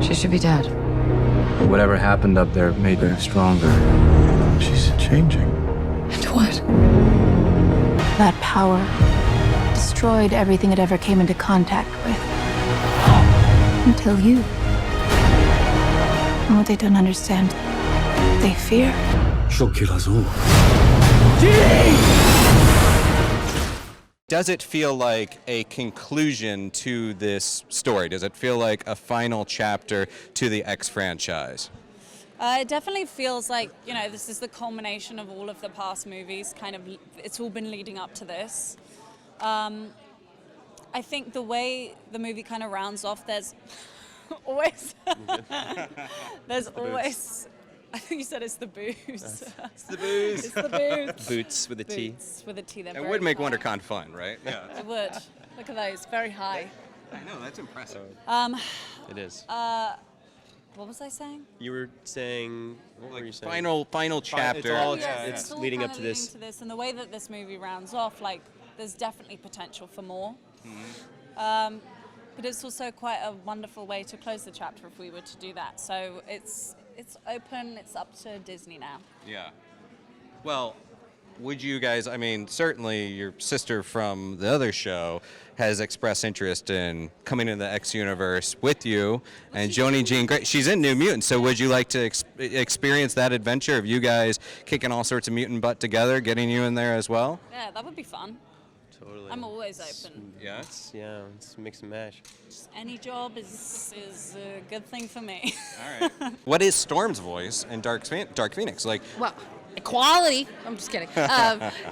She should be dead. Whatever happened up there made her stronger. She's changing. And what? That power destroyed everything it ever came into contact with. Until you. And what they don't understand, they fear. She'll kill us all. Does it feel like a conclusion to this story? Does it feel like a final chapter to the X franchise? It definitely feels like, this is the culmination of all of the past movies. It's all been leading up to this. I think the way the movie kind of rounds off, there's always... I think you said it's the booze. It's the booze. It's the booze. Boots with a T. Boots with a T. It would make WonderCon fun, right? Yeah. It would. Look at those. Very high. I know, that's impressive. It is. What was I saying? You were saying, what were you saying? Final chapter. It's leading up to this. And the way that this movie rounds off, there's definitely potential for more. Mm-hmm. But it's also quite a wonderful way to close the chapter if we were to do that. So it's open, it's up to Disney now. Yeah. Well, would you guys, certainly your sister from the other show has expressed interest in coming into the X universe with you, and Joni Jean Grey, she's in New Mutants, so would you like to experience that adventure of you guys kicking all sorts of mutant butt together, getting you in there as well? Yeah, that would be fun. Totally. I'm always open. Yeah? It's mix and match. Any job is a good thing for me. All right. What is Storm's voice in Dark Phoenix? Well, equality. I'm just kidding.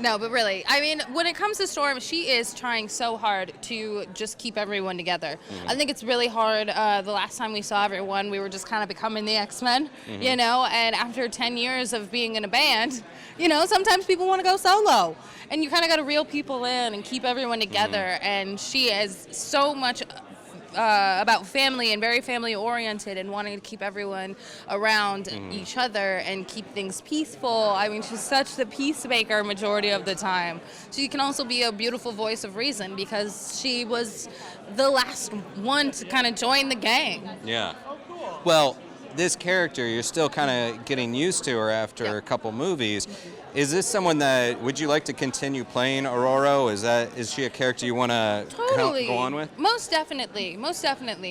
No, but really, when it comes to Storm, she is trying so hard to just keep everyone together. Mm-hmm. I think it's really hard. The last time we saw everyone, we were just kind of becoming the X-Men, mm-hmm. And after 10 years of being in a band, sometimes people want to go solo. And you kind of got to reel people in and keep everyone together. Mm-hmm. And she is so much about family and very family oriented and wanting to keep everyone around each other and keep things peaceful. She's such the peacemaker majority of the time. She can also be a beautiful voice of reason because she was the last one to kind of join the gang. Yeah. Well, this character, you're still kind of getting used to her after a couple movies. Is this someone that, would you like to continue playing Aurora? Is she a character you want to go on with? Most definitely.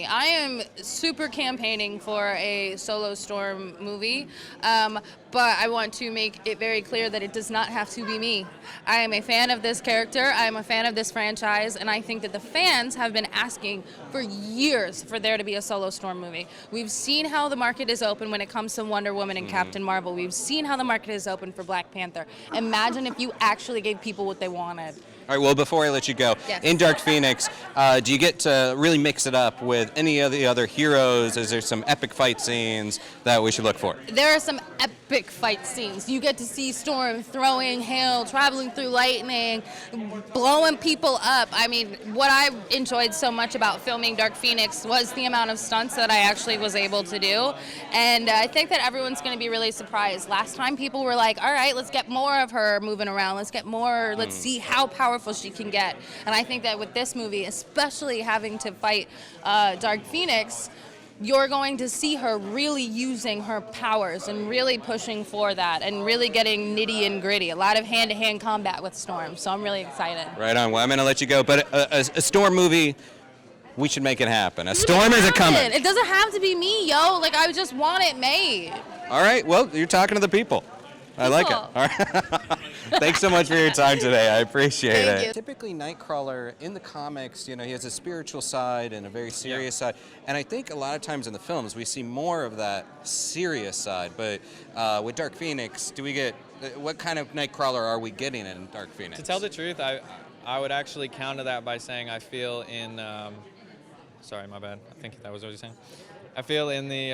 I am super campaigning for a solo Storm movie, but I want to make it very clear that it does not have to be me. I am a fan of this character, I am a fan of this franchise, and I think that the fans have been asking for years for there to be a solo Storm movie. We've seen how the market is open when it comes to Wonder Woman and Captain Marvel. We've seen how the market is open for Black Panther. Imagine if you actually gave people what they wanted. All right, well, before I let you go, yes. In Dark Phoenix, do you get to really mix it up with any of the other heroes? Is there some epic fight scenes that we should look for? There are some epic fight scenes. You get to see Storm throwing hail, traveling through lightning, blowing people up. What I enjoyed so much about filming Dark Phoenix was the amount of stunts that I actually was able to do. And I think that everyone's going to be really surprised. Last time people were like, all right, let's get more of her moving around. Let's see how powerful she can get. And I think that with this movie, especially having to fight Dark Phoenix, you're going to see her really using her powers and really pushing for that and really getting nitty and gritty. A lot of hand-to-hand combat with Storm, so I'm really excited. Right on. Well, I'm going to let you go, but a Storm movie, we should make it happen. A Storm is coming. It doesn't have to be me, yo. I just want it made. All right. Well, you're talking to the people. I like it. All right. Thanks so much for your time today. I appreciate it. Typically, Nightcrawler in the comics, he has a spiritual side and a very serious side. And I think a lot of times in the films, we see more of that serious side. But with Dark Phoenix, what kind of Nightcrawler are we getting in Dark Phoenix? To tell the truth, I would actually counter that by saying I feel in, sorry, my bad. I think that was what you're saying. I feel in the,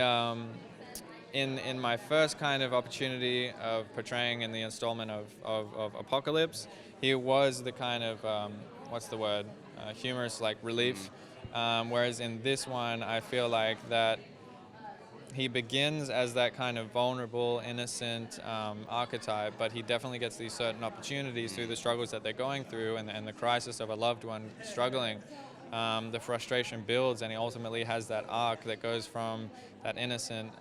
in my first kind of opportunity of portraying in the installment of Apocalypse, he was the kind of, humorous, relief. Whereas in this one, I feel like that he begins as that kind of vulnerable, innocent archetype, but he definitely gets these certain opportunities through the struggles that they're going through and the crisis of a loved one struggling. the frustration builds, and he ultimately has that arc that goes from that innocent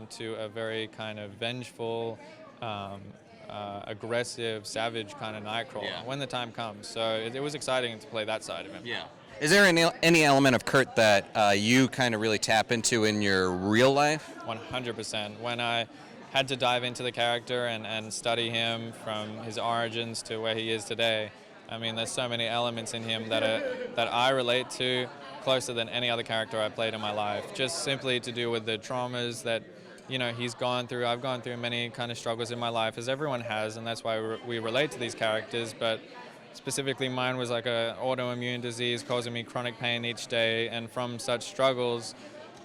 to a very kind of vengeful, aggressive, savage kind of Nightcrawler when the time comes. So it was exciting to play that side of him. Yeah. Is there any element of Kurt that you kind of really tap into in your real life? 100%. When I had to dive into the character and study him from his origins to where he is today, I mean, there's so many elements in him that I relate to closer than any other character I've played in my life. Just simply to do with the traumas that, you know, he's gone through. I've gone through many kind of struggles in my life, as everyone has, and that's why we relate to these characters. But specifically, mine was like an autoimmune disease causing me chronic pain each day, and from such struggles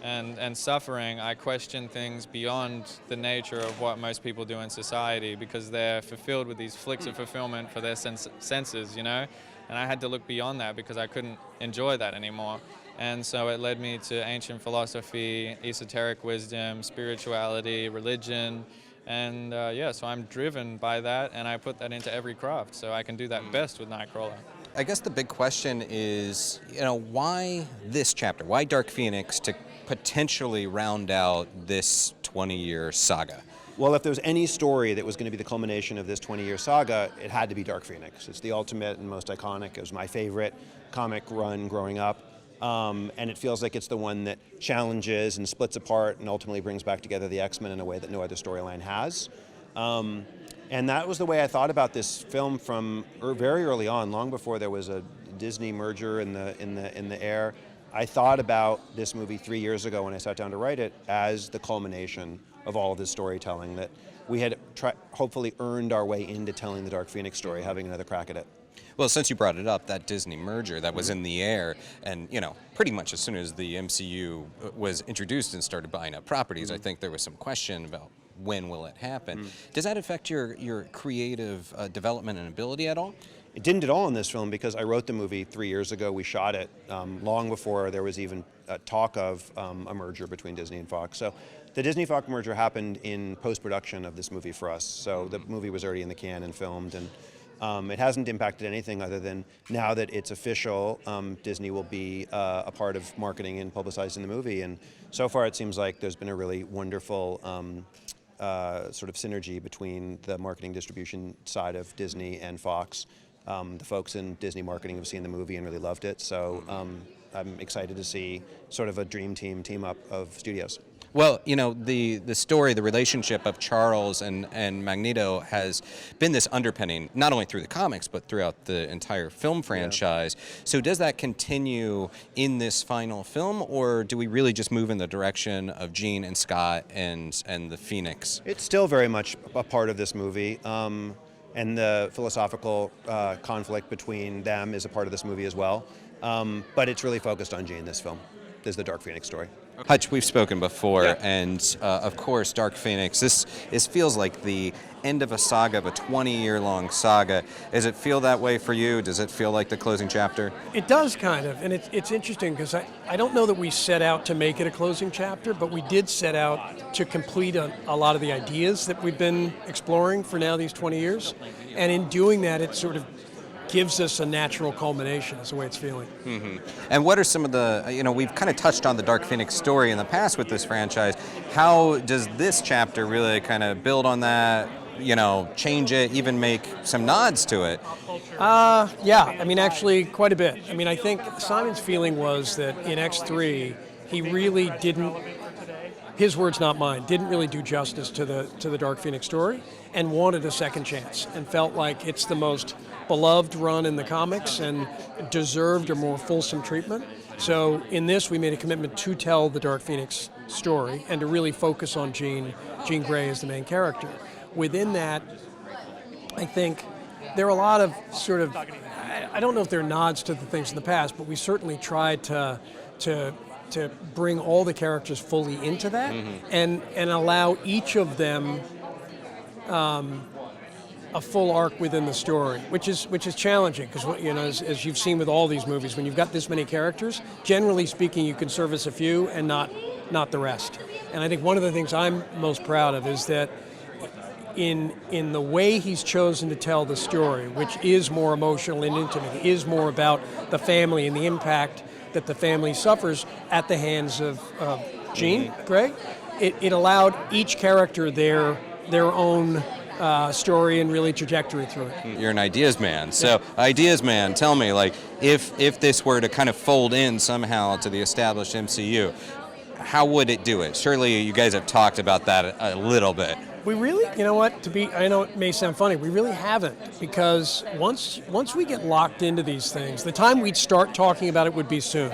and suffering, I question things beyond the nature of what most people do in society, because they're fulfilled with these flicks of fulfillment for their senses, you know? And I had to look beyond that because I couldn't enjoy that anymore. And so it led me to ancient philosophy, esoteric wisdom, spirituality, religion, and so I'm driven by that, and I put that into every craft, so I can do that best with Nightcrawler. I guess the big question is, you know, why this chapter? Why Dark Phoenix to potentially round out this 20-year saga? Well, if there was any story that was going to be the culmination of this 20-year saga, it had to be Dark Phoenix. It's the ultimate and most iconic. It was my favorite comic run growing up. And it feels like it's the one that challenges and splits apart and ultimately brings back together the X-Men in a way that no other storyline has. And that was the way I thought about this film from very early on, long before there was a Disney merger in the air. I thought about this movie 3 years ago when I sat down to write it as the culmination of all of this storytelling, that we had hopefully earned our way into telling the Dark Phoenix story, having another crack at it. Well, since you brought it up, that Disney merger that was in the air, and, you know, pretty much as soon as the MCU was introduced and started buying up properties, I think there was some question about when will it happen. Does that affect your creative development and ability at all? It didn't at all in this film, because I wrote the movie 3 years ago. We shot it long before there was even talk of a merger between Disney and Fox. So the Disney-Fox merger happened in post-production of this movie for us. So the movie was already in the can and filmed, and it hasn't impacted anything other than now that it's official, Disney will be a part of marketing and publicizing the movie. And so far it seems like there's been a really wonderful sort of synergy between the marketing distribution side of Disney and Fox. The folks in Disney marketing have seen the movie and really loved it, so I'm excited to see sort of a dream team up of studios. Well, you know, the story, the relationship of Charles and Magneto has been this underpinning, not only through the comics, but throughout the entire film franchise. Yeah. So does that continue in this final film, or do we really just move in the direction of Jean and Scott and the Phoenix? It's still very much a part of this movie. And the philosophical conflict between them is a part of this movie as well. But it's really focused on Jean, this film. This is the Dark Phoenix story. Hutch, we've spoken before, and of course, Dark Phoenix, this feels like the end of a saga, of a 20-year-long saga. Does it feel that way for you? Does it feel like the closing chapter? It does, kind of, and it's interesting, because I don't know that we set out to make it a closing chapter, but we did set out to complete a lot of the ideas that we've been exploring for now these 20 years, and in doing that, it sort of gives us a natural culmination, is the way it's feeling. Mm-hmm. And what are some of the, you know, we've kind of touched on the Dark Phoenix story in the past with this franchise. How does this chapter really kind of build on that, you know, change it, even make some nods to it? Yeah, I mean, actually quite a bit. I mean, I think Simon's feeling was that in X3, he really didn't, his words not mine, didn't really do justice to the Dark Phoenix story, and wanted a second chance, and felt like it's the most beloved run in the comics and deserved a more fulsome treatment. So in this, we made a commitment to tell the Dark Phoenix story and to really focus on Jean Grey as the main character. Within that, I think there are a lot of sort of, I don't know if they're nods to the things in the past, but we certainly tried to bring all the characters fully into that, and allow each of them a full arc within the story, which is challenging, because, you know, as you've seen with all these movies, when you've got this many characters, generally speaking, you can service a few and not the rest. And I think one of the things I'm most proud of is that in the way he's chosen to tell the story, which is more emotional and intimate, is more about the family and the impact that the family suffers at the hands of Jean Grey. It allowed each character their own story and really trajectory through it. You're an ideas man. So, ideas man, tell me, like, if this were to kind of fold in somehow to the established MCU, how would it do it? Surely you guys have talked about that a little bit. We really, you know what, I know it may sound funny, we really haven't, because once we get locked into these things, the time we'd start talking about it would be soon.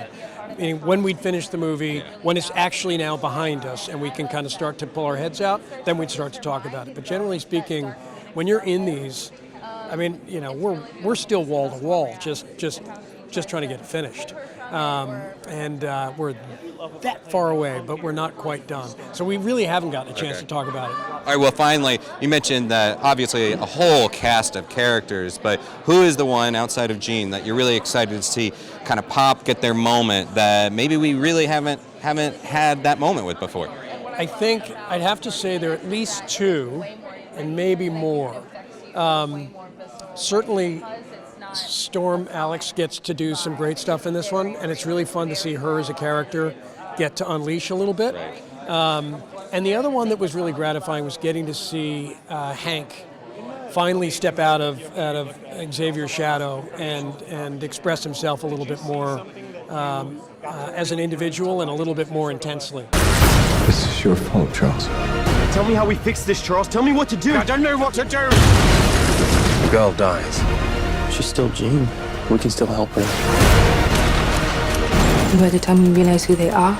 Meaning when we'd finish the movie, when it's actually now behind us and we can kind of start to pull our heads out, then we'd start to talk about it. But generally speaking, when you're in these, I mean, you know, we're still wall to wall, just trying to get it finished. We're that far away, but we're not quite done. So we really haven't gotten a chance to talk about it. All right, well, finally, you mentioned that obviously a whole cast of characters, but who is the one outside of Jean that you're really excited to see kind of pop, get their moment that maybe we really haven't had that moment with before? I think I'd have to say there are at least two, and maybe more. Certainly, Storm Alex gets to do some great stuff in this one, and it's really fun to see her as a character get to unleash a little bit. And the other one that was really gratifying was getting to see Hank finally step out of Xavier's shadow and express himself a little bit more as an individual and a little bit more intensely. This is your fault, Charles. Tell me how we fix this, Charles. Tell me what to do. I don't know what to do! The girl dies. She's still Jean. We can still help her. And by the time we realize who they are,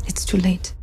it's too late.